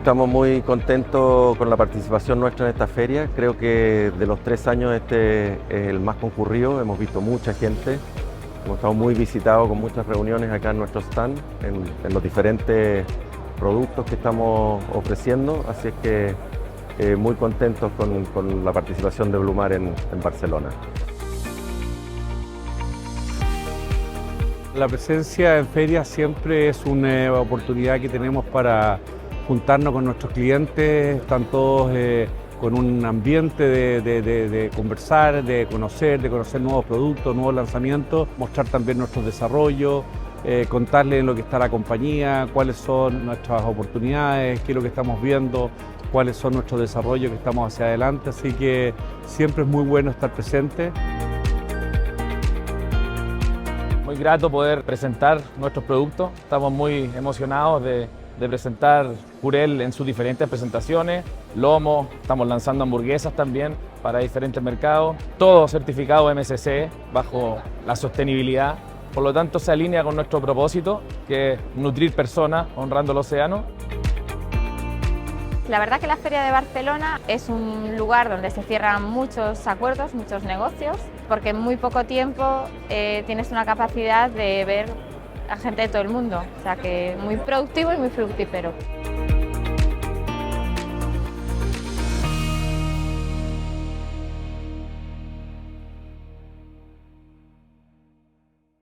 estamos muy contentos con la participación nuestra en esta feria. Creo que de los 3 años este es el más concurrido, hemos visto mucha gente, hemos estado muy visitados con muchas reuniones acá en nuestro stand, en los diferentes productos que estamos ofreciendo, así es que muy contentos con la participación de Blumar en Barcelona. La presencia en ferias siempre es una oportunidad que tenemos para juntarnos con nuestros clientes, están todos con un ambiente de conversar, de conocer nuevos productos, nuevos lanzamientos, mostrar también nuestros desarrollos, contarles en lo que está la compañía, cuáles son nuestras oportunidades, qué es lo que estamos viendo, cuáles son nuestros desarrollos que estamos hacia adelante, así que siempre es muy bueno estar presente. Muy grato poder presentar nuestros productos, estamos muy emocionados de presentar Purell en sus diferentes presentaciones, lomo, estamos lanzando hamburguesas también para diferentes mercados, todo certificado MSC bajo la sostenibilidad, por lo tanto se alinea con nuestro propósito, que es nutrir personas honrando el océano. La verdad que la Feria de Barcelona es un lugar donde se cierran muchos acuerdos, muchos negocios, porque en muy poco tiempo tienes una capacidad de ver a gente de todo el mundo, o sea que muy productivo y muy fructífero.